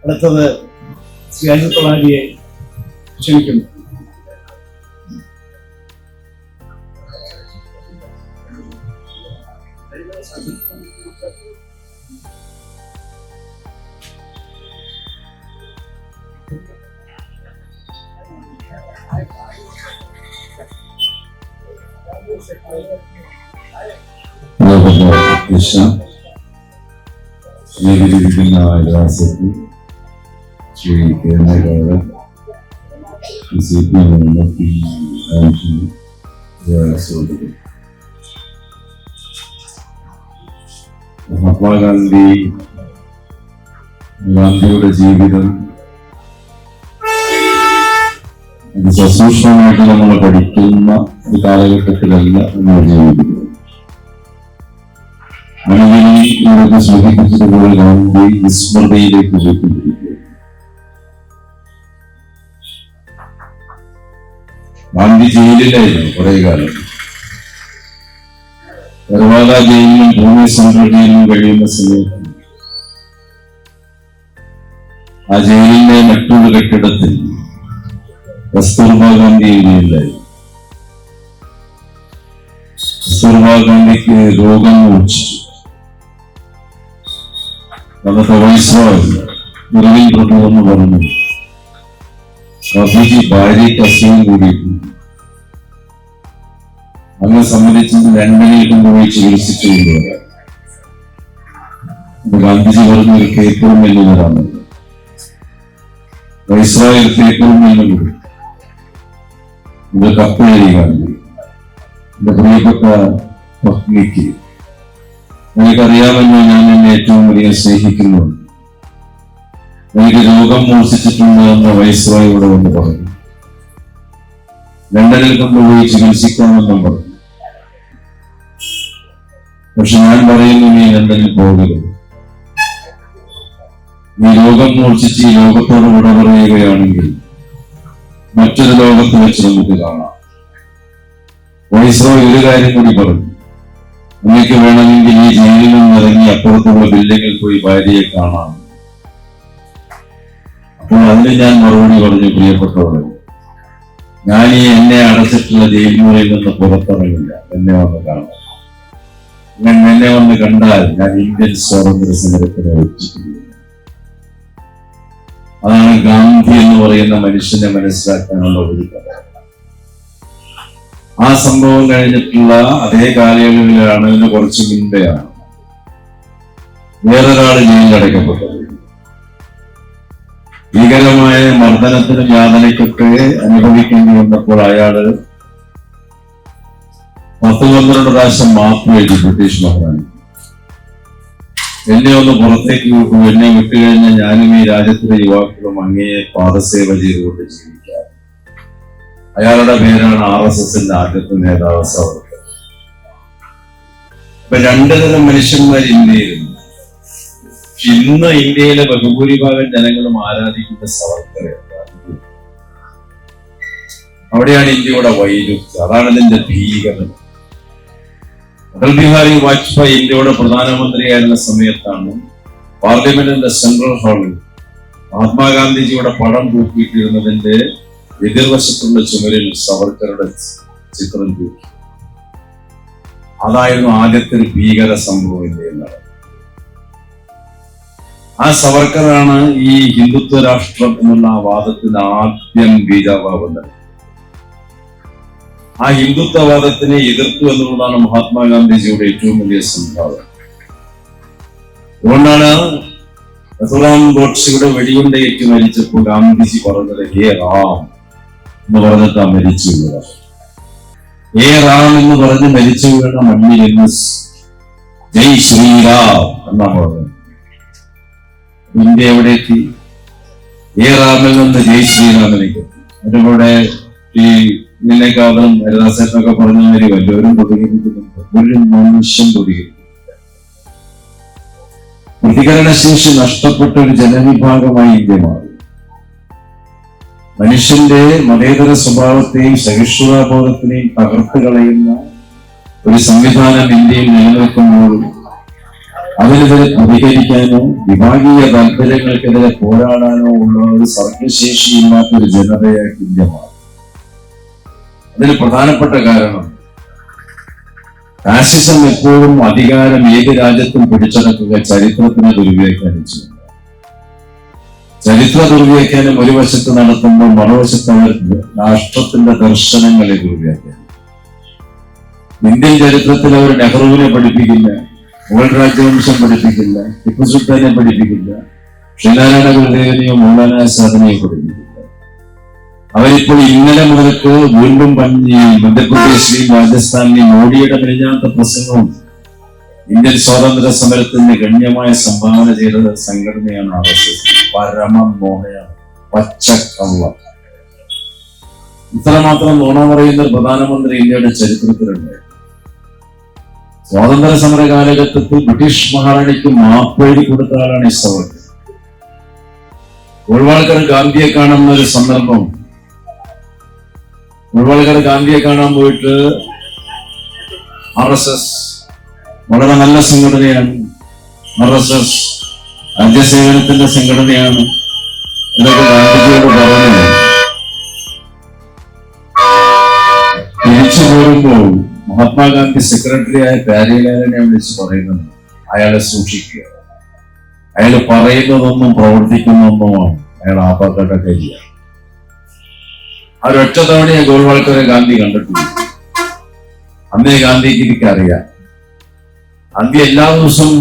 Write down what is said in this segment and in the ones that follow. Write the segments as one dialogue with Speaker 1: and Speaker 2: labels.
Speaker 1: അടുത്തത് ശ്രീ അജിത്തൊളാരിയെ ക്ഷണിക്കുന്നു.
Speaker 2: ശ്രീ കേരള മഹാത്മാഗാന്ധിയുടെ ജീവിതം അത് സസൂക്ഷ്മമായിട്ട് നമ്മൾ പഠിക്കുന്ന ഒരു കാലഘട്ടത്തിലല്ല നമ്മൾ ജീവിക്കുന്നത്. മനുവിനെ സൂചിപ്പിച്ചതുപോലെ ഗാന്ധി വിസ്മൃതിയിലേക്ക് പോയിക്കൊണ്ടിരിക്കുക. ഗാന്ധി ജയിലിലായിരുന്നു കുറെ കാലം. ബർവാല ജയിലിലും പൂനെ സെൻട്രൽ ജയിലിലും കഴിയുന്ന സമയത്ത് ആ ജയിലിന്റെ മറ്റൊരു കെട്ടിടത്തിൽ കസ്തൂർബ ഗാന്ധി ജയിലിലായിരുന്നു. കസ്തൂർബ ഗാന്ധിക്ക് രോഗം മൂർച്ഛിച്ചു. അന്നത്തെ വൈസ്രോയ് മുറിവിൽ കൊണ്ടുവന്ന് പറഞ്ഞു, ഗാന്ധിജി ഭാര്യയ്ക്ക് അസുഖം കൂടിയിട്ടുണ്ട്. അങ്ങനെ സംബന്ധിച്ച് ലണ്ടനിൽ കൊണ്ടുപോയി ചികിത്സിച്ചുകൊണ്ട് ഗാന്ധിജി പറഞ്ഞു, ഒരു കേപ്പറും എന്ന് വരാമെന്ന്. വൈസ്രോയ് കേപ്പറും എന്ന് കൂടി ഇത് കപ്പേരി ഗാന്ധി, എന്റെ പ്രിയപ്പെട്ട പത്നിക്ക് എനിക്കറിയാമെന്ന് ഞാൻ എന്നെ ഏറ്റവും വലിയ സ്നേഹിക്കുന്നു. എനിക്ക് രോഗം മൂർച്ഛിച്ചിട്ടുണ്ട് എന്ന് വൈസ്രോയോട് വന്ന് പറഞ്ഞു. ലണ്ടനിൽ കൊണ്ടുപോയി ചികിത്സിക്കാമെന്നും പറഞ്ഞു. പക്ഷെ ഞാൻ പറയുന്നു, നീ ലണ്ടനിൽ പോകരുത്. നീ രോഗം മൂർച്ഛിച്ച് ഈ ലോകത്തോട് വിട പറയുകയാണെങ്കിൽ മറ്റൊരു ലോകത്ത് വെച്ച് നമുക്ക് കാണാം. വൈസ്രോയ് ഒരു കാര്യം കൂടി പറഞ്ഞു, നിങ്ങൾക്ക് വേണമെങ്കിൽ ഈ ജയിലിൽ നിന്ന് ഇറങ്ങി അപ്പുറത്തുള്ള ബിൽഡിങ്ങിൽ പോയി ഭാര്യയെ കാണാം. അപ്പോൾ അതിന് ഞാൻ മറുപടി പറഞ്ഞു, പ്രിയപ്പെട്ടവരെ, ഞാൻ ഈ എന്നെ അടച്ചിട്ടുള്ള ജയിൽ മുറിയിൽ നിന്ന് പുറത്തിറങ്ങില്ല. എന്നെ വന്ന് കാണാം. എന്നെ വന്ന് കണ്ടാൽ ഞാൻ ഇന്ത്യൻ സ്വാതന്ത്ര്യ സമരത്തിന് വെച്ചിട്ടില്ല. അതാണ് ഗാന്ധി എന്ന് പറയുന്ന മനുഷ്യനെ മനസ്സിലാക്കാനുള്ള ഒരു കഥ. ആ സംഭവം കഴിഞ്ഞിട്ടുള്ള അതേ കാലയളവിലാണ്, ഇതിന് കുറച്ച് മുൻപെയാണ് വേറൊരാൾ ജയിലിലടയ്ക്കപ്പെട്ടത്. ഭീകരമായ മർദ്ദനത്തിനും യാതനയ്ക്കൊക്കെ അനുഭവിക്കേണ്ടി വന്നപ്പോൾ അയാള് 10-12 പ്രാവശ്യം മാപ്പ് എഴുതി ബ്രിട്ടീഷ് മഹാരാണി. എന്നെ ഒന്ന് പുറത്തേക്ക് വിട്ടു, എന്നെ വിട്ടുകഴിഞ്ഞാൽ ഞാനും ഈ രാജ്യത്തിലെ യുവാക്കളും അങ്ങയെ പാദസേവ ചെയ്തുകൊണ്ട് ജീവിക്കാം. അയാളുടെ പേരാണ് RSSന്റെ ആദ്യത്തെ നേതാവ് സവർക്കർ. ഇപ്പൊ 2 തരം മനുഷ്യന്മാർ ഇന്ത്യയിലുണ്ട്. ഇന്ന് ഇന്ത്യയിലെ ബഹുഭൂരിഭാഗം ജനങ്ങളും ആരാധിക്കുന്ന സവർക്കറെ. അവിടെയാണ് ഇന്ത്യയുടെ വൈരുദ്ധ്യം. അതാണ് ഇതിന്റെ ഭീകരത. അടൽ ബിഹാരി വാജ്പേയി ഇന്ത്യയുടെ പ്രധാനമന്ത്രിയായിരുന്ന സമയത്താണ് പാർലമെന്റിന്റെ സെൻട്രൽ ഹാളിൽ മഹാത്മാഗാന്ധിജിയുടെ പടം തൂക്കിയിട്ടിരുന്നതിന്റെ എതിർവശത്തുള്ള ചുമരിൽ സവർക്കറുടെ ചിത്രം തൂക്കി. അതായിരുന്നു ആദ്യത്തെ ഒരു ഭീകര സംഭവം ഇന്ത്യയിൽ നടന്നത്. ആ സവർക്കറാണ് ഈ ഹിന്ദുത്വ രാഷ്ട്രം എന്നുള്ള ആ വാദത്തിന് ആദ്യം ബീജാവാപം നൽകി. ആ ഹിന്ദുത്വവാദത്തിനെ എതിർത്തു എന്നുള്ളതാണ് മഹാത്മാഗാന്ധിജിയുടെ ഏറ്റവും വലിയ സംഭാവന. അതുകൊണ്ടാണ് നഥുറാം ഗോഡ്സെയുടെ വെടിയുണ്ടയേറ്റ് മരിച്ചപ്പോൾ ഗാന്ധിജി പറഞ്ഞത് ഹേ റാം എന്ന് പറഞ്ഞിട്ട് മരിച്ചു വീണ. ഹേ റാം എന്ന് പറഞ്ഞ് മരിച്ചു വീണ മണ്ണിൽ ഇന്ന് ജയ് ശ്രീറാം എന്നാ പറഞ്ഞത്. ഇന്ത്യ എവിടെ എത്തി? ഹേ റാമിൽ നിന്ന് ജയ് ശ്രീറാമിലേക്ക് എത്തി. അതിലൂടെ ഈ നിന്നെക്കാളും ഹരിദാസേട്ടനൊക്കെ പറഞ്ഞ മാതിരി വല്ലവരും പ്രതികരിക്കുന്നുണ്ട്. ഒരു മനുഷ്യൻ പ്രതികരിക്കും. പ്രതികരണശേഷി നഷ്ടപ്പെട്ട ഒരു ജനവിഭാഗമായി ഇന്ത്യ മാറി. മനുഷ്യന്റെ മതേതര സ്വഭാവത്തെയും സഹിഷ്ണുതാബോധത്തിനെയും തകർത്ത് കളയുന്ന ഒരു സംവിധാനം ഇന്ത്യയിൽ നിലനിൽക്കുമ്പോൾ അതിനെതിരെ പ്രതികരിക്കാനോ വിഭാഗീയ താല്പര്യങ്ങൾക്കെതിരെ പോരാടാനോ ഉള്ള ഒരു സർഗശേഷിയില്ലാത്ത ഒരു ജനതയായിട്ട് ഇന്ത്യ മാറി. അതിന് പ്രധാനപ്പെട്ട കാരണം ഫാസിസം എപ്പോഴും അധികാരം ഏത് രാജ്യത്തും പിടിച്ചടക്കുക ചരിത്രത്തിനെ ദുർവ്യാഖ്യാനം ചെയ്യുന്നു. ചരിത്ര ദുർവ്യാഖ്യാനം ഒരു വശത്ത് നടത്തുമ്പോൾ മറുവശത്ത് അവർ രാഷ്ട്രത്തിന്റെ ദർശനങ്ങളെ ദുർവ്യാഖ്യാനം. ഇന്ത്യൻ ചരിത്രത്തിൽ അവർ നെഹ്റുവിനെ പഠിപ്പിക്കില്ല, മുഗൾ രാജവംശം പഠിപ്പിക്കില്ല, ടിപ്പു സുൽത്താനെ പഠിപ്പിക്കില്ല, ശ്രീനാരായണ ഗുരുദേവനെയോ മൗലാന ആസാദിനെയോ പഠിപ്പിക്കില്ല. അവരിപ്പോൾ ഇന്നലെ മുതൽക്ക് വീണ്ടും മധ്യപ്രദേശിലെയും രാജസ്ഥാനിലെയും മോഡിയുടെ മെലിഞ്ഞാത്ത പ്രസംഗവും ഇന്ത്യൻ സ്വാതന്ത്ര്യ സമരത്തിന് ഗണ്യമായ സംഭാവന ചെയ്ത സംഘടനയാണ് RSS. പരമം നോണയാണ്, പച്ചക്കള്ളം. ഇത്രമാത്രം നോണ പറയുന്ന പ്രധാനമന്ത്രി ഇന്ത്യയുടെ ചരിത്രത്തിലുണ്ട്. സ്വാതന്ത്ര്യ സമര കാലഘട്ടത്തിൽ ബ്രിട്ടീഷ് മഹാറാണിക്ക് മാപ്പെഴുതി കൊടുത്ത ആളാണ് ഈ സവർക്കർ. ഗോൾവാൾക്കർ ഗാന്ധിയെ കാണുന്ന ഒരു സന്ദർഭം, ഗോൾവാൾക്കർ ഗാന്ധിയെ കാണാൻ പോയിട്ട് RSS വളരെ നല്ല സംഘടനയാണ്, RSS രാജ്യസേവനത്തിന്റെ സംഘടനയാണ് എന്നൊക്കെ ഗാന്ധിജിയോട് പറഞ്ഞു. തിരിച്ചു പോരുമ്പോൾ മഹാത്മാഗാന്ധി സെക്രട്ടറിയായ പ്യാരിലാലിനെ വിളിച്ച് പറയുന്നത് അയാളെ സൂക്ഷിക്കുക, അയാൾ പറയുന്നതൊന്നും പ്രവർത്തിക്കുന്നതൊന്നുമാണ് അയാൾ ആപാക്കട്ട കരിയ. ആ ഒരൊറ്റ തവണയെ ഗോൾവാൾക്കറെ ഗാന്ധി കണ്ടിട്ടുണ്ട്. അന്നേ ഗാന്ധിക്ക് എനിക്കറിയാം. ഗാന്ധി എല്ലാ ദിവസവും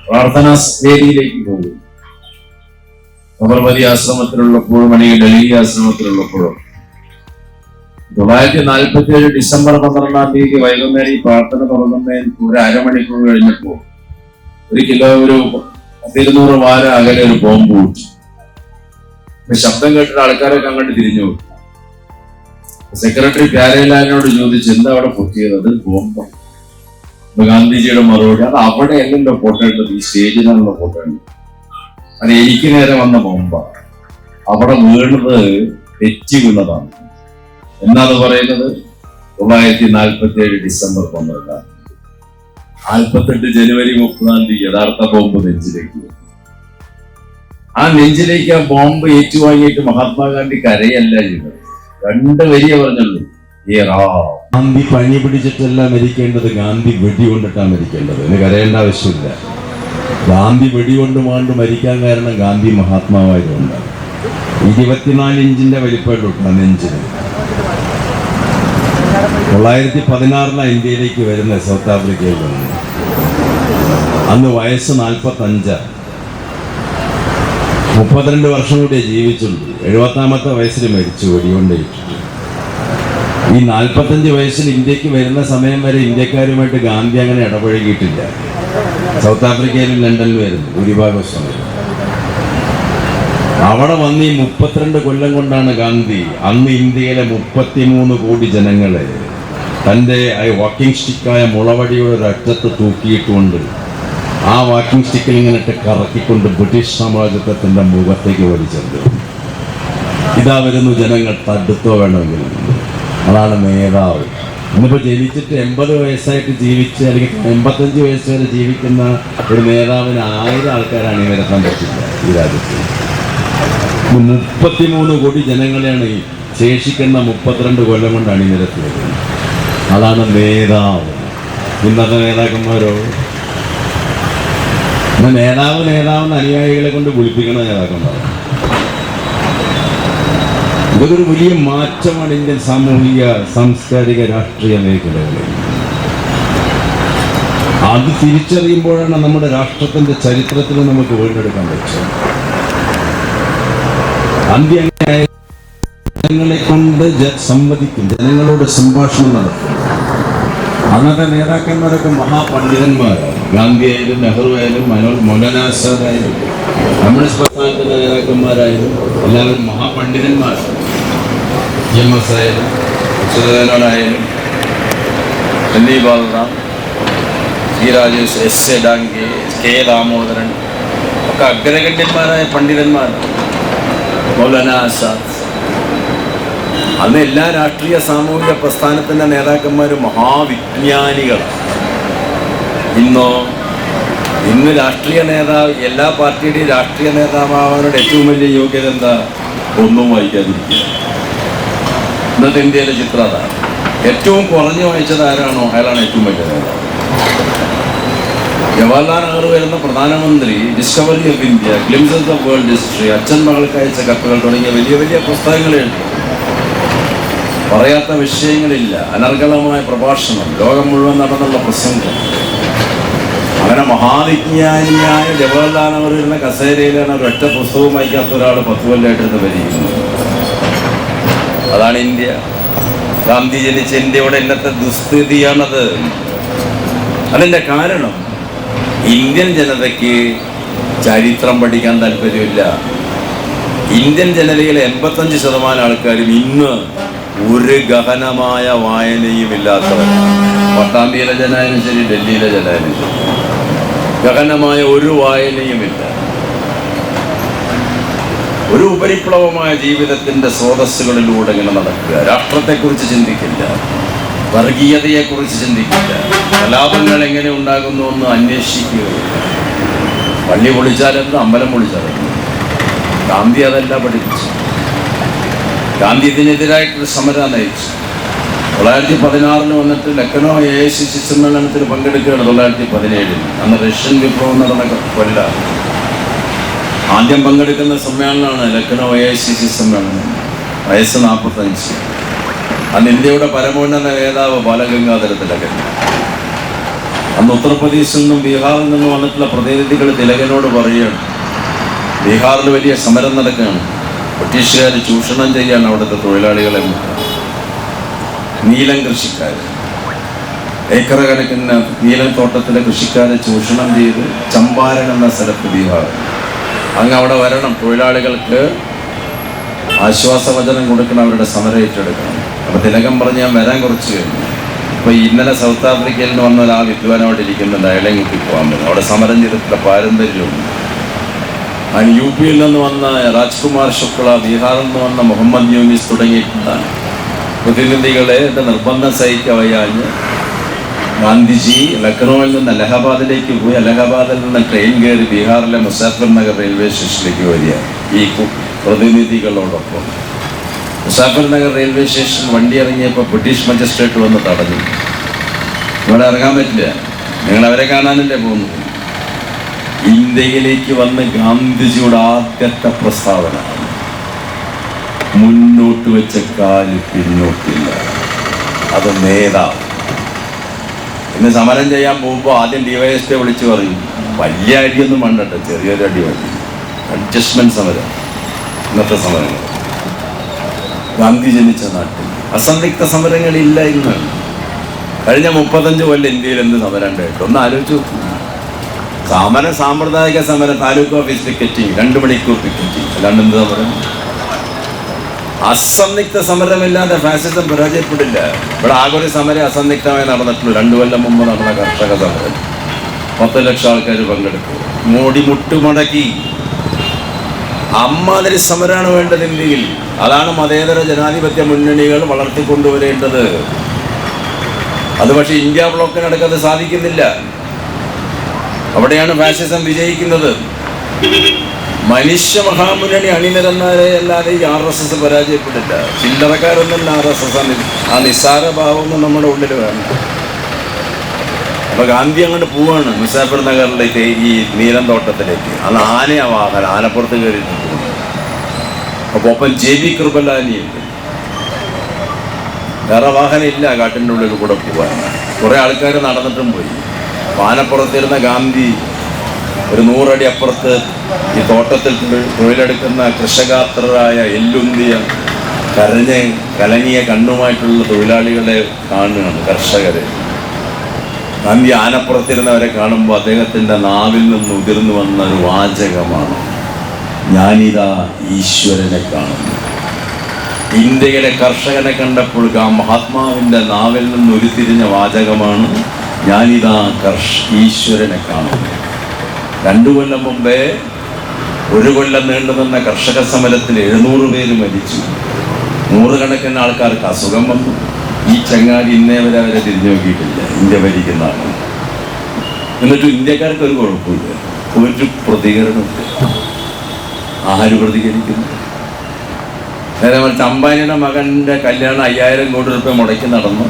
Speaker 2: പ്രാർത്ഥനാ വേദിയിലേക്ക് പോകും. സബർമതി ആശ്രമത്തിലുള്ളപ്പോഴും അല്ലെങ്കിൽ ഡൽഹി ആശ്രമത്തിലുള്ളപ്പോഴും. 1947 ഡിസംബർ 12 തീയതി വൈകുന്നേരം ഈ പ്രാർത്ഥന തുടങ്ങുന്നതിന് ഒരു അരമണിക്കൂർ കഴിഞ്ഞപ്പോ ഒരു 200 വാര അകലെ ഒരു ബോംബ് പൊട്ടി. ശബ്ദം കേട്ടിട്ട് ആൾക്കാരൊക്കെ അങ്ങോട്ട് തിരിഞ്ഞു പോയി. സെക്രട്ടറി പ്യാരേലാലിനോട് ചോദിച്ചു, എന്താ അവിടെ പൊട്ടിയത്? അത് ബോംബാണ്. ഗാന്ധിജിയുടെ മറുപടി, അത് അവിടെ അല്ലല്ലോ പൊട്ടേണ്ടത്, ഈ സ്റ്റേജിലാണല്ലോ പൊട്ടേണ്ടത്. അത് എനിക്ക് നേരെ വന്ന ബോംബാണ്, അവിടെ വീണത് തെറ്റി വീണതാണ് എന്നാണ് പറയുന്നത്. 1947 ഡിസംബർ 12, 48 ജനുവരി 30 യഥാർത്ഥ ബോംബ് നെഞ്ചിലേക്ക്. ആ നെഞ്ചിലേക്ക് ആ ബോംബ് ഏറ്റുവാങ്ങിയിട്ട് മഹാത്മാഗാന്ധി കരയല്ല ചെയ്തത്, 2 വരിയെ പറഞ്ഞുള്ളൂ, ഗാന്ധി പനി പിടിച്ചിട്ടല്ല മരിക്കേണ്ടത്, ഗാന്ധി വെടികൊണ്ടിട്ടാണ് മരിക്കേണ്ടത്. ഇതിന് കരയേണ്ട ആവശ്യമില്ല. ഗാന്ധി വെടികൊണ്ട് മരിക്കാൻ കാരണം ഗാന്ധി മഹാത്മാവായതുകൊണ്ട്. 24 ഇഞ്ചിന്റെ വലിപ്പമുള്ള നെഞ്ചിന്. 1916 ഇന്ത്യയിലേക്ക് വരുന്ന സൗത്ത് ആഫ്രിക്കയിൽ നിന്ന്. അന്ന് വയസ്സ് 45. 32 വർഷം കൂടിയേ ജീവിച്ചുള്ളൂ. 70ാമത്തെ വയസ്സിൽ മരിച്ചു വെടികൊണ്ടേറ്റു. ഈ 45 വയസ്സിൽ ഇന്ത്യക്ക് വരുന്ന സമയം വരെ ഇന്ത്യക്കാരുമായിട്ട് ഗാന്ധി അങ്ങനെ ഇടപഴകിയിട്ടില്ല. സൗത്ത് ആഫ്രിക്കയിലും ലണ്ടനിലും വരുന്നു ഭൂരിഭാഗം സമയം. അവിടെ വന്ന് ഈ 32 കൊല്ലം കൊണ്ടാണ് ഗാന്ധി അന്ന് ഇന്ത്യയിലെ 33 കോടി ജനങ്ങളെ തൻ്റെ വാക്കിംഗ് സ്റ്റിക്കായ മുളവടിയുടെ ഒരു അറ്റത്ത് തൂക്കിയിട്ടുകൊണ്ട് ആ വാക്കിംഗ് സ്റ്റിക്കിൽ ഇങ്ങനെ കറക്കിക്കൊണ്ട് ബ്രിട്ടീഷ് സാമ്രാജ്യത്വത്തിൻ്റെ മുഖത്തേക്ക് വലിച്ചത്. ഇതാ വരുന്നു ജനങ്ങൾ, തടുത്തോ വേണമെങ്കിൽ. അതാണ് നേതാവ്. ഇന്നിപ്പോൾ ജനിച്ചിട്ട് 80 വയസ്സായിട്ട് ജീവിച്ച് അല്ലെങ്കിൽ 85 വയസ്സ് വരെ ജീവിക്കുന്ന ഒരു നേതാവിന് 1000 ആൾക്കാരെ അണിനിരത്താൻ പറ്റില്ല ഈ രാജ്യത്ത്. 33 കോടി ജനങ്ങളെയാണ് ഈ ശേഷിക്കുന്ന 32 കൊല്ലം കൊണ്ട് അണിനിരത്തിയത്. അതാണ് നേതാവ്. ഇന്നത്തെ നേതാക്കന്മാരോ നേതാവെന്ന് അനുയായികളെ കൊണ്ട് വിളിപ്പിക്കുന്ന നേതാക്കന്മാരാണ്. ഇതൊക്കെ ഒരു വലിയ മാറ്റമാണ് ഇന്ത്യൻ സാമൂഹിക സാംസ്കാരിക രാഷ്ട്രീയ മേഖലകളിൽ. അത് തിരിച്ചറിയുമ്പോഴാണ് നമ്മുടെ രാഷ്ട്രത്തിന്റെ ചരിത്രത്തിൽ നമുക്ക് വീണ്ടെടുക്കാൻ പറ്റുക. ജനങ്ങളെ കൊണ്ട് സംവദിക്കും, ജനങ്ങളോട് സംഭാഷണം നടത്തും. അന്നത്തെ നേതാക്കന്മാരൊക്കെ മഹാപണ്ഡിതന്മാരാണ്. ഗാന്ധി ആയാലും നെഹ്റു ആയാലും മൗലാന ആസാദ് ആയാലും കമ്മ്യൂണിസ്റ്റ് പ്രസ്ഥാനത്തിന്റെ നേതാക്കന്മാരായാലും എല്ലാവരും മഹാപണ്ഡിതന്മാരാണ്. GMS ആയാലും സുരേന്ദ്രനായാലും എൻ.വി. Balaram, G. Rajesh, S.A. Dange, K. Damodaran ഒക്കെ അഗ്രഗണ്യന്മാരായ പണ്ഡിതന്മാരാണ്. മൗലാന ആസാദ്. അന്ന് എല്ലാ രാഷ്ട്രീയ സാമൂഹിക പ്രസ്ഥാനത്തിന്റെ നേതാക്കന്മാരും മഹാവിജ്ഞാനികളാണ്. ഇന്നോ ഇന്ന് രാഷ്ട്രീയ നേതാവ്, എല്ലാ പാർട്ടിയുടെയും രാഷ്ട്രീയ നേതാവാകാനുള്ള ഏറ്റവും വലിയ യോഗ്യത എന്താ? ഒന്നും വായിക്കാതിരിക്കുക. ഇന്നത്തെ ഇന്ത്യയിലെ ചിത്രം അതാണ്. ഏറ്റവും കുറഞ്ഞു വായിച്ചത് ആരാണോ അയാളാണ് ഏറ്റവും വലിയ നേതാവ്. ജവഹർലാൽ നെഹ്റു വരുന്ന പ്രധാനമന്ത്രി, discovery of India, glimpses of world history, അച്ഛൻ മകൾക്ക് അയച്ച കത്തുകൾ തുടങ്ങിയ വലിയ വലിയ പുസ്തകങ്ങൾ എഴുതി. പറയാത്ത വിഷയങ്ങളില്ല. അനർഗളമായ പ്രഭാഷണം, ലോകം മുഴുവൻ നടന്നുള്ള പ്രസംഗം. അങ്ങനെ മഹാവിജ്ഞാനിയായ ജവഹർലാൽ നെഹ്റു ഇരുന്ന കസേരയിലാണ് ഒരൊറ്റ പുസ്തകവും വായിക്കാത്ത ഒരാൾ 10 കൊല്ലമായിട്ടിരുന്ന് ഭരിക്കുന്നത്. അതാണ് ഇന്ത്യ. ഗാന്ധി ജനിച്ച ഇന്ത്യയുടെ ഇന്നത്തെ ദുസ്ഥിതിയാണത്. അതിൻ്റെ കാരണം ഇന്ത്യൻ ജനതയ്ക്ക് ചരിത്രം പഠിക്കാൻ താല്പര്യമില്ല. ഇന്ത്യൻ ജനതയിലെ 85% ആൾക്കാരും ഇന്ന് ഒരു ഗഹനമായ വായനയും ഇല്ലാത്തവരാണ്. പട്ടാമ്പിയിലെ ജനായാലും ശരി, ഡൽഹിയിലെ ജനായാലും ശരി, ഗഹനമായ ഒരു വായനയുമില്ല. ഒരു ഉപരിപ്ലവമായ ജീവിതത്തിന്റെ സ്രോതസ്സുകളിലൂടെ ഇങ്ങനെ നടക്കുക. രാഷ്ട്രത്തെക്കുറിച്ച് ചിന്തിക്കില്ല, വർഗീയതയെക്കുറിച്ച് ചിന്തിക്കില്ല, കലാപങ്ങൾ എങ്ങനെ ഉണ്ടാകുന്നു എന്ന് അന്വേഷിക്കുകയില്ല. പള്ളി പൊളിച്ചാലെന്ത്, അമ്പലം പൊളിച്ചാലെന്ത്. ഗാന്ധി അതല്ല പഠിപ്പിച്ചു. ഗാന്ധി ഇതിനെതിരായിട്ടൊരു സമരം നയിച്ചു. 1916 വന്നിട്ട് ലക്നോ AICC സമ്മേളനത്തിൽ പങ്കെടുക്കുകയാണ്. 1917 അന്ന് റഷ്യൻ വിപ്ലവം നടന്ന കൊല്ല. ആദ്യം പങ്കെടുക്കുന്ന സമ്മേളനമാണ് ലക്നോ AICC സമ്മേളനം. വയസ്സ് 45. അന്ന് ഇന്ത്യയുടെ പരമോന്നത നേതാവ് ബാലഗംഗാധര തിലകൻ. അന്ന് ഉത്തർപ്രദേശിൽ നിന്നും ബീഹാറിൽ നിന്നും വന്നിട്ടുള്ള പ്രതിനിധികൾ തിലകനോട് പറയുകയാണ്, ബീഹാറിൽ വലിയ സമരം നടക്കുകയാണ്, ബ്രിട്ടീഷുകാർ ചൂഷണം ചെയ്യാണ് അവിടുത്തെ തൊഴിലാളികളെ. നീലം കൃഷിക്കാർ, ഏക്കർ കണക്കിന് നീലം തോട്ടത്തിലെ കൃഷിക്കാരെ ചൂഷണം ചെയ്ത് ചമ്പാരൻ എന്ന സ്ഥലത്ത് ബീഹാർ, അങ്ങ് അവിടെ വരണം, തൊഴിലാളികൾക്ക് ആശ്വാസവചനം കൊടുക്കണം, അവരുടെ സമരം ഏറ്റെടുക്കണം. അപ്പോൾ തിലകൻ പറഞ്ഞ് ഞാൻ വരാൻ കുറച്ച് കഴിഞ്ഞു. അപ്പോൾ ഇന്നലെ സൗത്ത് ആഫ്രിക്കയിൽ നിന്ന് വന്ന ആ വിദ്വാൻ അവിടെ ഇരിക്കുന്നുണ്ട്, അയാളെ കുത്തി പോകാൻ പറ്റും. അവിടെ സമരം ചെയ്തിട്ടുള്ള പാരമ്പര്യമുണ്ട്. അതിന് UP യിൽ നിന്ന് വന്ന രാജ്കുമാർ ശുക്ല, ബീഹാറിൽ നിന്ന് വന്ന മുഹമ്മദ് യൂനിസ് തുടങ്ങിയിട്ടുള്ള പ്രതിനിധികളെ നിർബന്ധം സഹിക്കവയ്യാഞ്ഞ് ഗാന്ധിജി ലക്നൌവിൽ നിന്ന് അലഹബാദിലേക്ക് പോയി. അലഹബാദിൽ നിന്ന് ട്രെയിൻ കയറി ബീഹാറിലെ മുസാഫർ നഗർ റെയിൽവേ സ്റ്റേഷനിലേക്ക് വരിക ഈ പ്രതിനിധികളോടൊപ്പം. മുസാഫർ നഗർ റെയിൽവേ സ്റ്റേഷൻ വണ്ടി ഇറങ്ങിയപ്പോൾ ബ്രിട്ടീഷ് മജിസ്ട്രേറ്റ് വന്ന് തടഞ്ഞു. ഇവിടെ ഇറങ്ങാൻ പറ്റില്ല, നിങ്ങൾ അവരെ കാണാനല്ലേ പോകുന്നത്. ഇന്ത്യയിലേക്ക് വന്ന് ഗാന്ധിജിയുടെ ആദ്യത്തെ പ്രസ്താവന, മുന്നോട്ട് വെച്ച കാല് പിന്നോട്ടില്ല. അത് നേതാവ്. ഇന്ന് സമരം ചെയ്യാൻ പോകുമ്പോൾ ആദ്യം DYSP വിളിച്ചു പറയും, വലിയ അടിയൊന്നും വേണ്ടട്ടെ, ചെറിയൊരു അടി മതി. അഡ്ജസ്റ്റ്മെന്റ് സമരം ഇന്നത്തെ സമരങ്ങൾ. ഗാന്ധി ജനിച്ച നാട്ടിൽ അസന്ധിഗ്ധ സമരങ്ങളില്ല. ഇന്ന് കഴിഞ്ഞ 35 കൊല്ലം ഇന്ത്യയിൽ എന്ത് സമരം ഉണ്ടായിട്ട് ഒന്ന് ആലോചിച്ച് നോക്കും. സമരം സാമ്പ്രദായിക സമരം, താലൂക്ക് ഓഫീസ് പിക്കറ്റിങ്, 2 മണിക്കൂർ പിക്കറ്റിങ്, അല്ലാണ്ട് എന്ത് സമരം? അസന്ധിഗ്ധ സമരമില്ലാതെ ഫാസിസം പരാജയപ്പെടില്ല. ഇവിടെ ആകെ ഒരു സമരം അസന്ധിഗ്ധമായി നടന്നിട്ടുള്ളൂ. 2 കൊല്ലം മുമ്പ് നടന്ന കർഷക സമരം 10 ലക്ഷം ആൾക്കാർ പങ്കെടുത്തു. മോഡി മുട്ടുമടക്കി. അമ്മാതിരി സമരമാണ് വേണ്ടത് ഇന്ത്യയിൽ. അതാണ് മതേതര ജനാധിപത്യ മുന്നണികൾ വളർത്തിക്കൊണ്ടുവരേണ്ടത്. അത് പക്ഷേ ഇന്ത്യ ബ്ലോക്കിനടക്കത് സാധിക്കുന്നില്ല. അവിടെയാണ് ഫാസിസം വിജയിക്കുന്നത്. മനുഷ്യ മഹാമുന്നണി അണിനിരന്നാലേ അല്ലാതെ ഈ RSS പരാജയപ്പെടില്ല. ചില്ലറക്കാരൊന്നല്ല RSS. ആ നിസ്സാര ഭാവമൊന്നും നമ്മുടെ ഉള്ളിൽ വേണം. അപ്പൊ ഗാന്ധി അങ്ങോട്ട് പോവാണ് മുസാഫർ നഗറിലേക്ക്, ഈ നീലം തോട്ടത്തിലേക്ക്. അന്ന് ആനയാ വാഹനം, ആനപ്പുറത്ത് കയറിയിട്ടുണ്ട്. അപ്പൊ ഒപ്പം JB കൃപലാനിയുണ്ട്. വേറെ വാഹനം ഇല്ല കാട്ടിൻ്റെ ഉള്ളിൽ കൂടെ പോവാൻ. കുറെ ആൾക്കാർ നടന്നിട്ടും പോയി. ആനപ്പുറത്തിരുന്ന ഗാന്ധി ഒരു 100 അടി അപ്പുറത്ത് ഈ തോട്ടത്തിൽ തൊഴിലെടുക്കുന്ന കൃഷകാത്രരായ എല്ലുന്തിയ കലങ്ങിയ കണ്ണുമായിട്ടുള്ള തൊഴിലാളികളെ കാണുകയാണ്, കർഷകരെ. ഗാന്ധി ആനപ്പുറത്തിരുന്നവരെ കാണുമ്പോൾ അദ്ദേഹത്തിൻ്റെ നാവിൽ നിന്ന് ഉതിർന്നു വന്ന ഒരു വാചകമാണ്, ഞാനിതാ ഈശ്വരനെ കാണുന്നു. ഇന്ത്യയിലെ കർഷകനെ കണ്ടപ്പോൾ മഹാത്മാവിൻ്റെ നാവിൽ നിന്ന് ഉരുത്തിരിഞ്ഞ വാചകമാണ്, ഞാനിതാ ഈശ്വരനെ കാണുന്നു. 2 കൊല്ലം മുമ്പേ 1 കൊല്ലം നീണ്ടുനിന്ന കർഷക സമരത്തിൽ 700 പേര് മരിച്ചു. 100 കണക്കിന് ആൾക്കാർക്ക് അസുഖം വന്നു. ഈ ചങ്ങാതി ഇന്നേ വരെ അവരെ തിരിഞ്ഞു നോക്കിയിട്ടില്ല. ഇന്ത്യ ഭരിക്കുന്ന ആളാണ്. എന്നിട്ട് ഇന്ത്യക്കാർക്ക് ഒരു കുഴപ്പമില്ല, ഒരു പ്രതികരണമില്ല. ആര് പ്രതികരിക്കുന്നു? നേരെ മറിച്ച് അംബാനിയുടെ മകൻ്റെ കല്യാണം 5000 കോടി രൂപ മുടക്കി നടന്നു.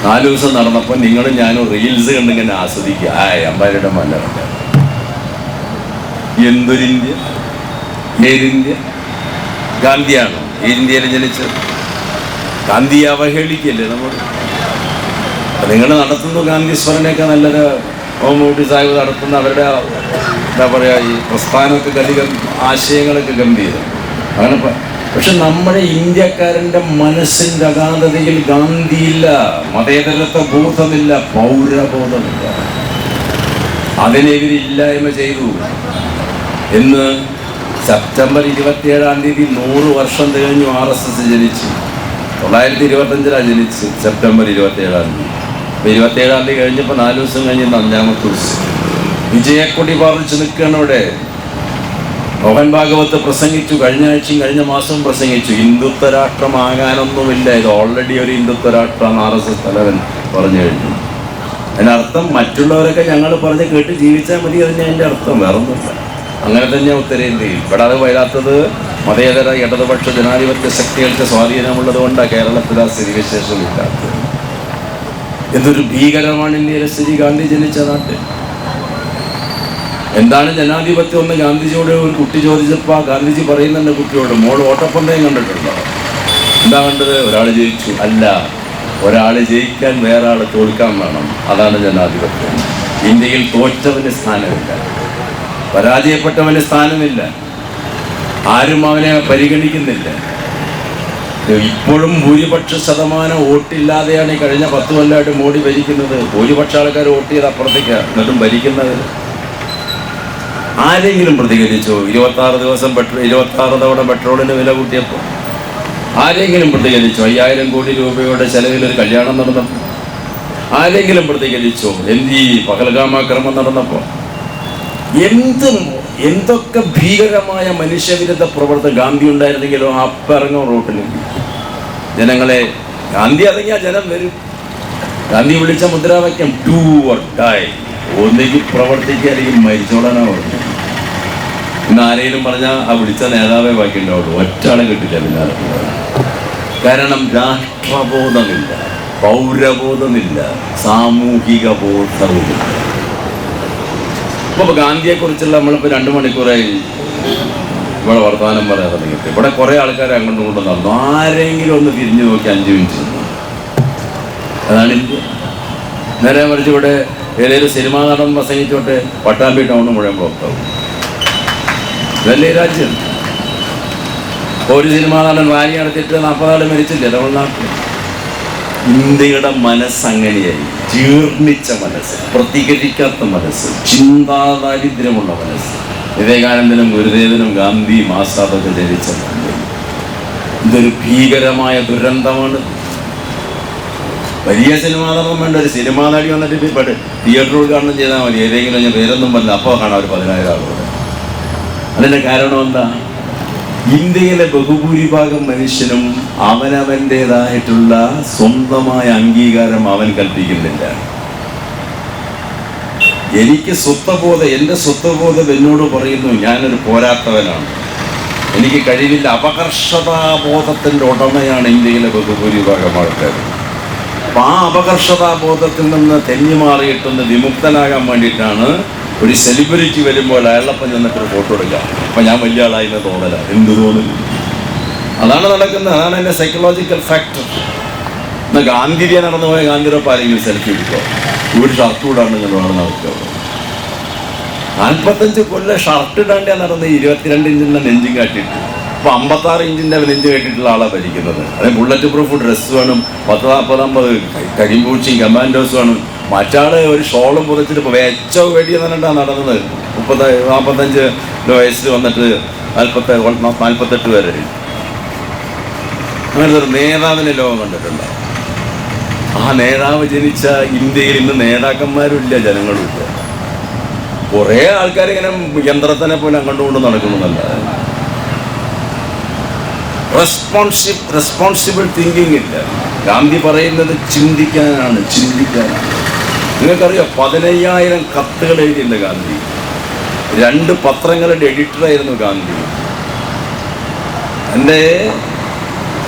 Speaker 2: 4 ദിവസം നടന്നപ്പോൾ നിങ്ങളും ഞാനും റീൽസ് കണ്ടിങ്ങനെ ആസ്വദിക്കുക. അംബാനിയുടെ മകൻ്റെ കല്യാണം. എന്തൊരിന്ത്യ? ഏതിന്ത്യ? ഗാന്ധിയാണോ ഇന്ത്യയിൽ ജനിച്ചത്? ഗാന്ധിയെ അവഹേളിക്കല്ലേ നമ്മൾ? നിങ്ങൾ നടത്തുന്നു ഗാന്ധി സ്മരണയൊക്കെ നല്ലൊരു മമ്മൂട്ടി സാഹിബ് നടത്തുന്ന അവരുടെ എന്താ പറയുക, ഈ പ്രസ്ഥാനമൊക്കെ ആശയങ്ങളൊക്കെ ഗംഭീരം അങ്ങനെ. പക്ഷെ നമ്മുടെ ഇന്ത്യക്കാരൻ്റെ മനസ്സിൻ്റെ അഗാധതയിൽ ഗാന്ധിയില്ല, മതേതരത്വ ബോധമില്ല, പൗരബോധമില്ല. അതിനെതിരില്ലായ്മ ചെയ്തു. എന്ന് സെപ്റ്റംബർ 27-ാം തീയതി 100 വർഷം തികഞ്ഞു RSS ജനിച്ചു. 925 ജനിച്ച് സെപ്റ്റംബർ 27-ാം തീയതി. 27-ാം തീയതി കഴിഞ്ഞപ്പോൾ 4 ദിവസം കഴിഞ്ഞ് 5-ാമത്തെ ദിവസം വിജയക്കൊടി പറിച്ചു നിൽക്കുകയാണ് ഇവിടെ. മോഹൻ ഭാഗവത് പ്രസംഗിച്ചു, കഴിഞ്ഞ ആഴ്ചയും കഴിഞ്ഞ മാസവും പ്രസംഗിച്ചു. ഹിന്ദുത്വ രാഷ്ട്രമാകാനൊന്നുമില്ല, ഇത് ഓൾറെഡി ഒരു ഹിന്ദുത്വ രാഷ്ട്രമാണ് RSS തലവൻ പറഞ്ഞു കഴിഞ്ഞു. അതിനർത്ഥം മറ്റുള്ളവരൊക്കെ ഞങ്ങൾ പറഞ്ഞ് കേട്ട് ജീവിച്ചാൽ മതി, അതിന് അതിൻ്റെ അർത്ഥം വേറൊന്നുമില്ല. അങ്ങനെ തന്നെയാണ് ഉത്തരേന്ത്യയിൽ. ഇവിടെ അത് വരാത്തത് മതേതര ഇടതുപക്ഷ ജനാധിപത്യ ശക്തികൾക്ക് സ്വാധീനമുള്ളത് കൊണ്ടാണ് കേരളത്തിൽ ആ സ്ഥിതിവിശേഷം ഇല്ലാത്തത്. എന്തൊരു ഭീകരമാണ് ഇന്ത്യയിലെ സ്ഥിതി. ഗാന്ധി ജനിച്ച നാട്ടിൽ എന്താണ് ജനാധിപത്യം എന്ന് ഗാന്ധിജിയോട് ഒരു കുട്ടി ചോദിച്ചപ്പോൾ ഗാന്ധിജി പറയുന്നുണ്ട് കുട്ടിയോട്, മോൾ ഓട്ടപ്പന്തയം കണ്ടിട്ടുണ്ടോ? എന്താ കണ്ടത്? ഒരാൾ ജയിച്ചു. അല്ല, ഒരാൾ ജയിക്കാൻ വേറെ ആൾ തോൽക്കാൻ വേണം. അതാണ് ജനാധിപത്യം. ഇന്ത്യയിൽ തോറ്റവന് സ്ഥാനമില്ല, പരാജയപ്പെട്ടവന് സ്ഥാനമില്ല, ആരും അവനെ പരിഗണിക്കുന്നില്ല. ഇപ്പോഴും ഭൂരിപക്ഷ ശതമാനം വോട്ടില്ലാതെയാണ് ഈ കഴിഞ്ഞ 10 കൊല്ലമായിട്ട് മോഡി ഭരിക്കുന്നത്. ഭൂരിപക്ഷ ആൾക്കാർ വോട്ട് ചെയ്ത് അപ്പുറത്തേക്കാണ്, എന്നിട്ടും ഭരിക്കുന്നത്. ആരെങ്കിലും പ്രതികരിച്ചോ? 26 ദിവസം 26 തവണ പെട്രോളിന് വില കൂട്ടിയപ്പോൾ ആരെങ്കിലും പ്രതികരിച്ചോ? 5000 കോടി രൂപയുടെ ചെലവിൽ ഒരു കല്യാണം നടന്നപ്പോൾ ആരെങ്കിലും പ്രതികരിച്ചോ? ഈ പഹൽഗാമാക്രമം നടന്നപ്പോൾ എന്തൊക്കെ ഭീകരമായ മനുഷ്യവിരുദ്ധ പ്രവർത്തനം ഗാന്ധി ഉണ്ടായിരുന്നെങ്കിലോ അപ്പിറങ്ങും റോട്ടിലേക്ക് ജനങ്ങളെ. ഗാന്ധി ഇറങ്ങിയാൽ ജനം വരും. ഗാന്ധി വിളിച്ച മുദ്രാവാക്യം ഡു ഓർ ഡൈ, ഒന്നെങ്കിൽ പ്രവർത്തിക്കുക അല്ലെങ്കിൽ മരിച്ചോളാനാ പറഞ്ഞു. ഇന്ന് ആരെങ്കിലും പറഞ്ഞാൽ ആ വിളിച്ച നേതാവേ ബാക്കി ഉണ്ടാവുള്ളൂ, ഒറ്റാളെ കിട്ടില്ല പിന്നാലെ. കാരണം രാഷ്ട്രബോധമില്ല, പൗരബോധമില്ല, സാമൂഹിക ബോധവുമില്ല. ഇപ്പോൾ ഗാന്ധിയെക്കുറിച്ചുള്ള നമ്മളിപ്പോൾ 2 മണിക്കൂറായി ഇവിടെ വർത്തമാനം പറയാൻ തുടങ്ങിയിട്ട് ഇവിടെ കുറേ ആൾക്കാർ അങ്ങോട്ടും ഇങ്ങോട്ടും നടന്നു. ആരെങ്കിലും ഒന്ന് തിരിഞ്ഞു നോക്കി 5 മിനിറ്റ്. അതാണ് ഇന്ത്യ. നേരെ മറിച്ച് ഇവിടെ ഏതെങ്കിലും സിനിമാ നടൻ പ്രസംഗിച്ചോട്ടെ, പട്ടാമ്പി ടൗൺ മുഴുവൻ ബ്ലോക്കാവും. ഇതല്ലേ രാജ്യം? ഒരു സിനിമാ നടൻ റാലി നടത്തിയിട്ട് 40 ആൾ മരിച്ചില്ലേ തമിഴ്നാട്ടിൽ? ഇന്ത്യയുടെ മനസ്സങ്ങനെയായി, ജീർണിച്ച മനസ്സ്, പ്രതികരിക്കാത്ത മനസ്സ്, ചിന്താദാരിദ്ര്യമുള്ള മനസ്സ്. വിവേകാനന്ദനും ഗുരുദേവനും ഗാന്ധിയും ആസാദൊക്കെ ജനിച്ച ഇതൊരു ഭീകരമായ ദുരന്തമാണ്. വലിയ സിനിമാ നടൻ വേണ്ട, ഒരു സിനിമാ നടി വന്നിട്ട് തിയേറ്റർ ഉദ്ഘാടനം ചെയ്താൽ മതി. ഏതെങ്കിലും ഞാൻ പേരൊന്നും പറഞ്ഞില്ല, അപ്പോൾ കാണാം ഒരു 10,000 ആളുകൾ. അതിൻ്റെ കാരണം എന്താ? ഇന്ത്യയിലെ ബഹുഭൂരിഭാഗം മനുഷ്യനും അവനവൻ്റെതായിട്ടുള്ള സ്വന്തമായ അംഗീകാരം അവൻ കൽപ്പിക്കുന്നില്ല. എനിക്ക് സ്വത്വബോധം, എൻ്റെ സ്വത്വബോധം എന്നോട് പറയുന്നു ഞാനൊരു പോരാത്തവനാണ്, എനിക്ക് കഴിവില്ല. അപകർഷതാബോധത്തിൻ്റെ ഉടമയാണ് ഇന്ത്യയിലെ ബഹുഭൂരിഭാഗം ആൾക്കാർ. അപ്പം ആ അപകർഷതാബോധത്തിൽ നിന്ന് തെന്നി മാറിയിട്ടൊന്ന് വിമുക്തനാകാൻ വേണ്ടിയിട്ടാണ് ഒരു സെലിബ്രിറ്റി വരുമ്പോൾ അയാളപ്പം ചെന്നിട്ടൊരു ഫോട്ടോ എടുക്കുക. അപ്പം ഞാൻ വലിയ ആളായി എന്ന് തോന്നല. എന്ത് തോന്നുന്നു? അതാണ് നടക്കുന്നത്. അതാണ് എൻ്റെ സൈക്കോളജിക്കൽ ഫാക്ടർ. എന്നാൽ ഗാന്ധിജിയെ നടന്നു പോയ ഗാന്ധിയോടൊപ്പം ആരെങ്കിലും സെൽഫി എടുക്കുക, ഒരു ഷർട്ട് ഇടാണ്ട് ഞങ്ങളാണ് നടക്കുക. 45 കൊല്ലം ഷർട്ട് ഇടാണ്ടാണ് നടന്നത്. 22 ഇഞ്ചിൻ്റെ നെഞ്ചും കാട്ടിയിട്ട് ഇപ്പോൾ 56 ഇഞ്ചിൻ്റെ നെഞ്ച് കെട്ടിയിട്ടുള്ള ആളാണ് ഭരിക്കുന്നത്. അതായത് ബുള്ളറ്റ് പ്രൂഫ് ഡ്രസ്സ് വേണം, 10-40-50 കരിമ്പൂച്ചിയും കമാൻഡോസ് വേണം. മറ്റാള് ഒരു ഷോളും പുതച്ചിട്ട് ഇപ്പോൾ വെച്ചോ വെടി എന്നിട്ടാണ് നടന്നത്. 45 വയസ്സിൽ വന്നിട്ട് 48 വരെ. അങ്ങനത്തെ ഒരു നേതാവിനെ ലോകം കണ്ടിട്ടുണ്ട്. ആ നേതാവ് ജനിച്ച ഇന്ത്യയിൽ ഇന്ന് നേതാക്കന്മാരും ഇല്ല, ജനങ്ങളും ഇല്ല. കുറേ ആൾക്കാരിങ്ങനെ യന്ത്രത്തിനെ പോലെ അങ്ങോട്ടുകൊണ്ട് നടക്കുന്നതല്ല. റെസ്പോൺസിബിൾ തിങ്കിങ് ഇല്ല. ഗാന്ധി പറയുന്നത് ചിന്തിക്കാനാണ്. നിങ്ങൾക്കറിയാം 15,000 കത്തുകൾ എഴുതിയിട്ടുണ്ട് ഗാന്ധി. 2 പത്രങ്ങളുടെ എഡിറ്ററായിരുന്നു ഗാന്ധി. എൻ്റെ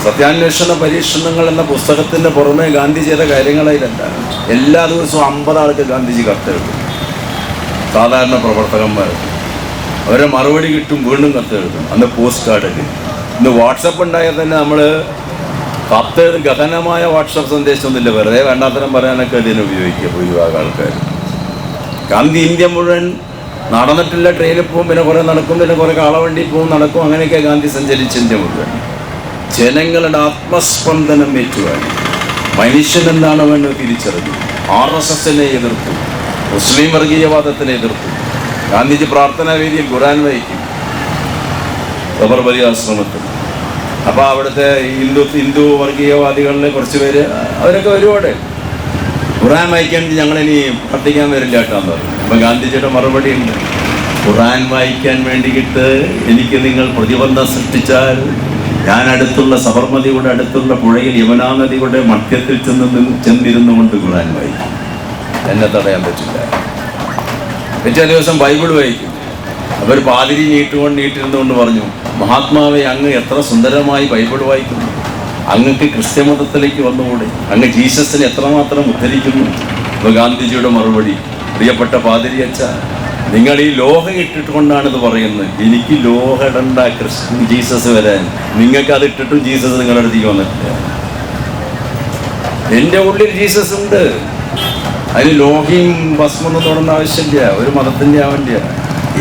Speaker 2: സത്യാന്വേഷണ പരീക്ഷണങ്ങൾ എന്ന പുസ്തകത്തിന് പുറമെ ഗാന്ധി ചെയ്ത കാര്യങ്ങളായിട്ടല്ല. എല്ലാ ദിവസവും 50 ആൾക്ക് ഗാന്ധിജി കത്തെഴുതും. സാധാരണ പ്രവർത്തകന്മാർ അവരെ മറുപടി കിട്ടും, വീണ്ടും കത്തെഴുതും. അന്ന് പോസ്റ്റ് കാർഡിൽ. ഇന്ന് വാട്സപ്പ് ഉണ്ടായാൽ തന്നെ നമ്മൾ കത്തെഴുതും. ഗഹനമായ വാട്സപ്പ് സന്ദേശമൊന്നുമില്ല, വെറുതെ വേണ്ടാത്തരം പറയാനൊക്കെ ഇതിനെ ഉപയോഗിക്കുക ഭൂരിഭാഗം ആൾക്കാർ. ഗാന്ധി ഇന്ത്യ മുഴുവൻ നടന്നിട്ടില്ല. ട്രെയിനിൽ പോകും, പിന്നെ കുറേ നടക്കും, പിന്നെ കുറേ കാളവണ്ടി പോകും, നടക്കും. അങ്ങനെയൊക്കെ ഗാന്ധി സഞ്ചരിച്ച് ഇന്ത്യ മുഴുവൻ ജനങ്ങളുടെ ആത്മസ്പന്ദനം ഏറ്റുവാങ്ങി. മനുഷ്യൻ എന്താണ് വേണ്ടത് തിരിച്ചറിഞ്ഞു. RSSനെ എതിർത്തു, മുസ്ലിം വർഗീയവാദത്തിനെ എതിർത്തു. ഗാന്ധിജി പ്രാർത്ഥനാ വേദിയിൽ ഖുർആൻ വായിക്കും സബർമതി ആശ്രമത്തിൽ. അപ്പോൾ അവിടുത്തെ ഹിന്ദു വർഗീയവാദികളിലെ കുറച്ച് പേര് അവരൊക്കെ ഒരുപാട് ഖുർആൻ വായിക്കാൻ ഞങ്ങളിനി പ്രാർത്ഥിക്കാൻ വരില്ല കേട്ടാന്ന് പറഞ്ഞു. അപ്പം ഗാന്ധിജിയുടെ മറുപടി ഉണ്ട്, ഖുർആൻ വായിക്കാൻ വേണ്ടിയിട്ട് എനിക്ക് നിങ്ങൾ പ്രതിബന്ധം സൃഷ്ടിച്ചാൽ ഞാൻ അടുത്തുള്ള സബർമതിയുടെ അടുത്തുള്ള പുഴയിൽ യമുനാ നദിയുടെ മധ്യത്തിൽ ചെന്നിരുന്നു കൊണ്ട് ഖുർആൻ വായിക്കും. എന്നെ തടയാൻ പറ്റില്ല. പിറ്റേ ദിവസം ബൈബിൾ വായിക്കും. അവർ പാതിരി നീട്ടിരുന്നുകൊണ്ട് പറഞ്ഞു, മഹാത്മാവെ, അങ്ങ് എത്ര സുന്ദരമായി ബൈബിൾ വായിക്കുന്നു. അങ്ങക്ക് ക്രിസ്ത്യമതത്തിലേക്ക് വന്നുകൂടെ? അങ്ങ് ജീസസിനെ എത്രമാത്രം ഉദ്ധരിക്കുന്നു. അപ്പോൾ ഗാന്ധിജിയുടെ മറുപടി, പ്രിയപ്പെട്ട പാതിരി അച്ഛ, നിങ്ങൾ ഈ ലോഹ ഇട്ടിട്ടുകൊണ്ടാണിത് പറയുന്നത്. എനിക്ക് ലോഹ ഇടണ്ട ജീസസ് വരാൻ. നിങ്ങൾക്ക് അത് ഇട്ടിട്ടും ജീസസ് നിങ്ങളുടെ അടുത്തേക്ക് വന്നിട്ടില്ല. എൻ്റെ ഉള്ളിൽ ജീസസ് ഉണ്ട്. അതിന് ലോഹയും ഭസ്മൊന്നും തൊടേണ്ട ആവശ്യമില്ല. ഒരു മതത്തിൻ്റെ ആവേണ്ടിയ.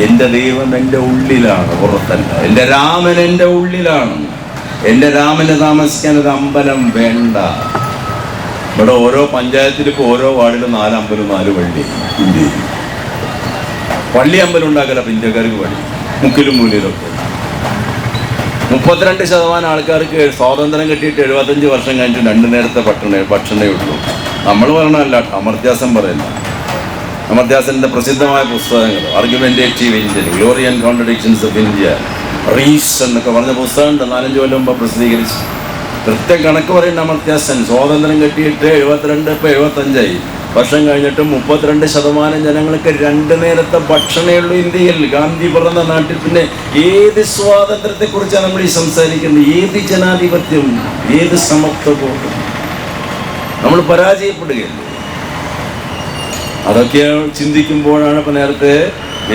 Speaker 2: എൻ്റെ ദൈവം എൻ്റെ ഉള്ളിലാണ്, പുറത്തല്ല. എൻ്റെ രാമൻ എൻ്റെ ഉള്ളിലാണ്. എൻ്റെ രാമന് താമസിക്കാൻ ഒരു അമ്പലം വേണ്ട. ഇവിടെ ഓരോ പഞ്ചായത്തിലും ഇപ്പോൾ ഓരോ വാർഡിലും 4 അമ്പലം 4 പള്ളി. ഇന്ത്യയിൽ പള്ളി അമ്പലം ഉണ്ടാക്കല ഇന്ത്യക്കാർക്ക് പള്ളി മുക്കിലും മൂലയിലൊക്കെ. 32% ആൾക്കാർക്ക് സ്വാതന്ത്ര്യം കിട്ടിയിട്ട് 75 വർഷം കഴിഞ്ഞിട്ട് 2 നേരത്തെ ഭക്ഷണമേ ഉള്ളൂ. നമ്മൾ പറയണമല്ല, അമർത്യാസൻ പറയുന്ന. അമർത്യാസൻ്റെ പ്രസിദ്ധമായ പുസ്തകങ്ങൾ, argumentative India, glory and contradictions of India, റീസ് എന്നൊക്കെ പറഞ്ഞ പുസ്തകമുണ്ട്. 4-5 കൊല്ലം മുമ്പ് പ്രസിദ്ധീകരിച്ചു. കൃത്യം കണക്ക് പറയുന്ന അമർത്യാസൻ സ്വാതന്ത്ര്യം കിട്ടിയിട്ട് 72, ഇപ്പോൾ 75 വർഷം കഴിഞ്ഞിട്ട് 32% ജനങ്ങൾക്ക് 2 നേരത്തെ ഭക്ഷണമേ ഉള്ളൂ ഇന്ത്യയിൽ. ഗാന്ധി പറഞ്ഞ നാട്ടിൽ പിന്നെ ഏത് സ്വാതന്ത്ര്യത്തെക്കുറിച്ചാണ് നമ്മൾ ഈ സംസാരിക്കുന്നത്? ഏത് ജനാധിപത്യം, ഏത് സമത്വബോധം? നമ്മൾ പരാജയപ്പെടുകയല്ലേ? അതൊക്കെ ചിന്തിക്കുമ്പോഴാണ് ഇപ്പം നേരത്തെ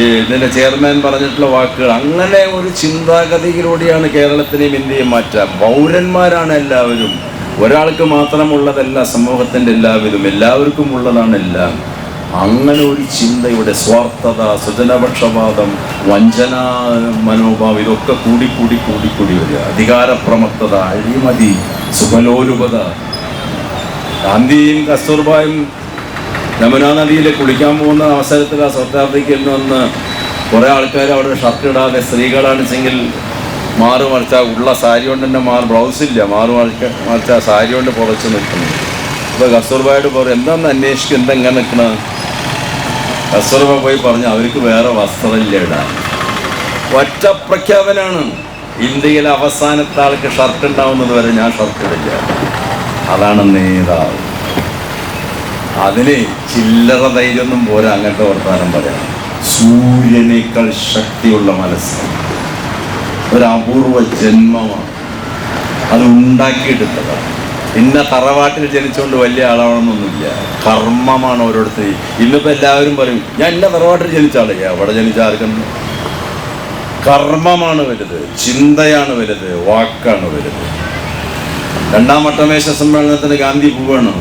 Speaker 2: ഇതിൻ്റെ ചെയർമാൻ പറഞ്ഞിട്ടുള്ള വാക്കുകൾ. അങ്ങനെ ഒരു ചിന്താഗതിയിലൂടെയാണ് കേരളത്തിനെയും ഇന്ത്യയും മാറ്റാം. പൗരന്മാരാണ് എല്ലാവരും. ഒരാൾക്ക് മാത്രമുള്ളതല്ല സമൂഹത്തിൻ്റെ എല്ലാവർക്കും ഉള്ളതാണ് എല്ലാം. അങ്ങനെ ഒരു ചിന്തയുടെ സ്വാർത്ഥത, സ്വജനപക്ഷപാതം, വഞ്ചന മനോഭാവം, ഇതൊക്കെ കൂടി വരിക. അധികാരപ്രമത്തത, അഴിമതി, സുഖലോലുപത. ഗാന്ധിയും കസ്തൂർബായും യമുനാ നദിയിൽ കുളിക്കാൻ പോകുന്ന അവസരത്തിൽ ആ സൗത്ത് ആഫ്രിക്കയിൽ നിന്ന് കുറേ ആൾക്കാർ അവിടെ ഷർട്ട് ഇടാതെ, സ്ത്രീകളാണെച്ചെങ്കിൽ മറിച്ച ഉള്ള സാരി കൊണ്ട് തന്നെ ബ്ലൗസില്ല, മറിച്ച സാരി കൊണ്ട് പുറച്ച് നിൽക്കുന്നു. അപ്പോൾ കസ്തൂർബായോട് പറയും, എന്താണെന്ന് അന്വേഷിക്കും, എന്തെങ്ങനെ നിൽക്കണം? കസ്തൂർബ പോയി പറഞ്ഞു, അവർക്ക് വേറെ വസ്ത്രമില്ല ഇടാൻ. ഒറ്റ പ്രഖ്യാപനമാണ്, ഇന്ത്യയിലെ അവസാനത്തെ ആൾക്ക് ഷർട്ട് ഉണ്ടാവുന്നത് വരെ ഞാൻ ഷർട്ട് ഇടില്ല. അതാണ് നേതാവ്. അതിന് ചില്ലറ ധൈര്യമൊന്നും പോരാ അങ്ങനത്തെ വർത്തമാനം പറയാം. സൂര്യനേക്കാൾ ശക്തിയുള്ള മനസ്സ്, ഒരു അപൂർവ ജന്മമാണ്. അത് ഉണ്ടാക്കിയെടുത്തതാണ്. ഇന്ന തറവാട്ടിൽ ജനിച്ചുകൊണ്ട് വലിയ ആളാണെന്നൊന്നുമില്ല. കർമ്മമാണ് ഓരോരുത്തരും. ഇന്നിപ്പോൾ എല്ലാവരും പറയും, ഞാൻ ഇന്ന തറവാട്ടിൽ ജനിച്ച ആളെ. അവിടെ ജനിച്ച ആർക്കെന്ന്? കർമ്മമാണ് വലുത്, ചിന്തയാണ് വലുത്, വാക്കാണ് വലുത്. 2ാം വട്ടമേശ സമ്മേളനത്തിന് ഗാന്ധി പോവുകയാണ്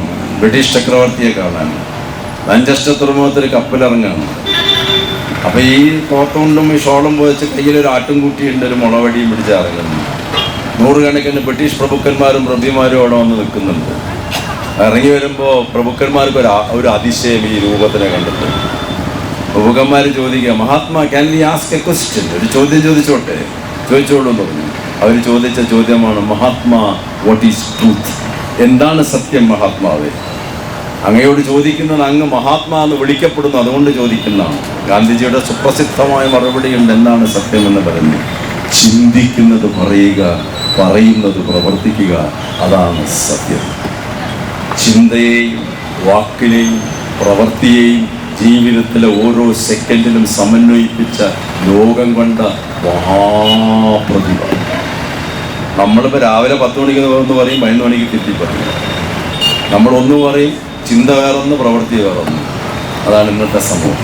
Speaker 2: ബ്രിട്ടീഷ് ചക്രവർത്തിയെ കാണാൻ. മാഞ്ചസ്റ്റർ തുറമുഖത്തിൽ കപ്പലിറങ്ങാണ്. അപ്പോൾ ഈ തോട്ടുകൊണ്ടും ഈ ഷോളും പോയിച്ച് കയ്യിലൊരു ആട്ടുംകുട്ടിയുണ്ട്, ഒരു മുളവടിയും പിടിച്ച് ഇറങ്ങുന്നു. 100 കണക്കിന് ബ്രിട്ടീഷ് പ്രഭുക്കന്മാരും പ്രഭ്യമാരും അവിടെ വന്ന് നിൽക്കുന്നുണ്ട്. ഇറങ്ങി വരുമ്പോൾ പ്രഭുക്കന്മാർക്ക് ഒരു അതിശയം ഈ രൂപത്തിനെ കണ്ടിട്ട്. പ്രഭുക്കന്മാർ ചോദിക്കുക, Mahatma can we ask A question? ഒരു ചോദ്യം ചോദിച്ചോളൂ എന്ന് പറഞ്ഞു. അവർ ചോദിച്ച ചോദ്യമാണ്, മഹാത്മാ വാട്ട് ഈസ് ട്രൂത്ത്? എന്താണ് സത്യം മഹാത്മാവേ? അങ്ങയോട് ചോദിക്കുന്നത്, അങ്ങ് മഹാത്മാ എന്ന് വിളിക്കപ്പെടുന്നു, അതുകൊണ്ട് ചോദിക്കുന്നതാണ്. ഗാന്ധിജിയുടെ സുപ്രസിദ്ധമായ മറുപടിയുണ്ട്, എന്താണ് സത്യമെന്ന് പറഞ്ഞു. ചിന്തിക്കുന്നത് പറയുക, പറയുന്നത് പ്രവർത്തിക്കുക, അതാണ് സത്യം. ചിന്തയെയും വാക്കിനെയും പ്രവൃത്തിയെയും ജീവിതത്തിലെ ഓരോ സെക്കൻഡിലും സമന്വയിപ്പിച്ച ലോകം കൊണ്ട മഹാപ്രതിഭ. നമ്മളിപ്പോൾ രാവിലെ 10 മണിക്ക് എന്ന് പറയും, 11 മണിക്ക് തിരിച്ച് പറയും. നമ്മളൊന്ന് പറയും, ചിന്ത വേറൊന്ന്, പ്രവൃത്തി വേറൊന്ന്. അതാണ് ഇന്നത്തെ സംഭവം.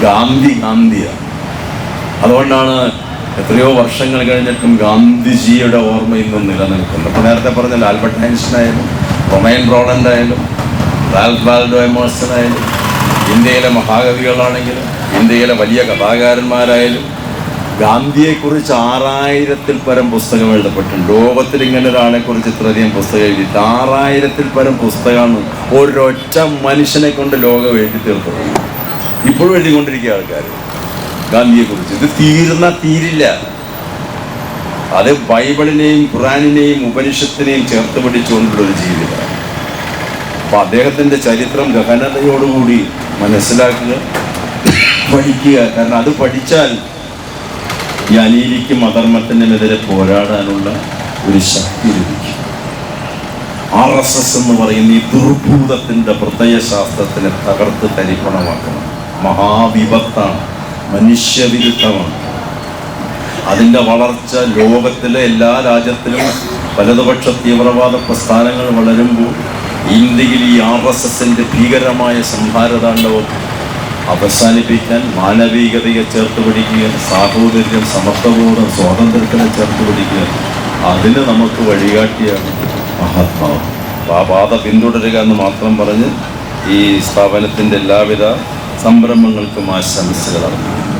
Speaker 2: ഗാന്ധിയാണ്. അതുകൊണ്ടാണ് എത്രയോ വർഷങ്ങൾ കഴിഞ്ഞിട്ടും ഗാന്ധിജിയുടെ ഓർമ്മ ഇന്നും നിലനിൽക്കുന്നത്. ഇപ്പോൾ നേരത്തെ പറഞ്ഞ ആൽബർട്ട് ഐൻസ്റ്റീൻ ആയാലും, റൊമൈൻ റോളണ്ട് ആയാലും, റാൽഫ് വാൽഡോ എമേഴ്സൺ ആയാലും, ഇന്ത്യയിലെ മഹാകവികളാണെങ്കിലും, ഇന്ത്യയിലെ വലിയ കഥാകാരന്മാരായാലും ഗാന്ധിയെക്കുറിച്ച് 6000-ൽ പരം പുസ്തകം എഴുതപ്പെട്ടിട്ടുണ്ട്. ലോകത്തിൽ ഇങ്ങനെ ഒരാളെക്കുറിച്ച് ഇത്രയധികം പുസ്തകം എഴുതിയിട്ട് 6000-ൽ പരം പുസ്തകമാണ് ഒരൊറ്റ മനുഷ്യനെ കൊണ്ട് ലോകം എഴുതി തീർത്തത്. ഇപ്പോഴും എഴുതിക്കൊണ്ടിരിക്കുക ആൾക്കാർ ഗാന്ധിയെക്കുറിച്ച്. ഇത് തീരില്ല. അത് ബൈബിളിനെയും ഖുറാനിനെയും ഉപനിഷത്തിനെയും ചേർത്ത് പിടിച്ചുകൊണ്ടുള്ള ഒരു ജീവിതമാണ്. അപ്പൊ അദ്ദേഹത്തിന്റെ ചരിത്രം ഗഹനതയോടുകൂടി മനസ്സിലാക്കുക, പഠിക്കുക. കാരണം അത് പഠിച്ചാൽ ഈ അനീതിക്കും അധർമ്മത്തിനുമെതിരെ പോരാടാനുള്ള ഒരു ശക്തി ലഭിക്കും. RSS എന്ന് പറയുന്ന ഈ ദുർഭൂതത്തിന്റെ പ്രത്യയശാസ്ത്രത്തിനെ തകർത്ത് തരിപ്പണമാക്കണം. മഹാവിപത്താണ്, മനുഷ്യവിരുദ്ധമാണ്. അതിൻ്റെ വളർച്ച ലോകത്തിലെ എല്ലാ രാജ്യത്തിലും വലതുപക്ഷ തീവ്രവാദ പ്രസ്ഥാനങ്ങൾ വളരുമ്പോൾ ഇന്ത്യയിൽ ഈ RSSന്റെ ഭീകരമായ സംഹാരതാണ്ഡവം അവസാനിപ്പിക്കാൻ മാനവികതയെ ചേർത്ത് പിടിക്കുക, സാഹോദര്യം, സമത്വബോധം, സ്വാതന്ത്ര്യത്തിനെ ചേർത്ത് പിടിക്കുക. അതിന് നമുക്ക് വഴികാട്ടിയാണ് മഹാത്മാവ്. ആ പാത പിന്തുടരുക എന്ന് മാത്രം പറഞ്ഞ് ഈ സ്ഥാപനത്തിൻ്റെ എല്ലാവിധ സംരംഭങ്ങൾക്കും ആശംസകൾ അറിയിക്കുന്നു.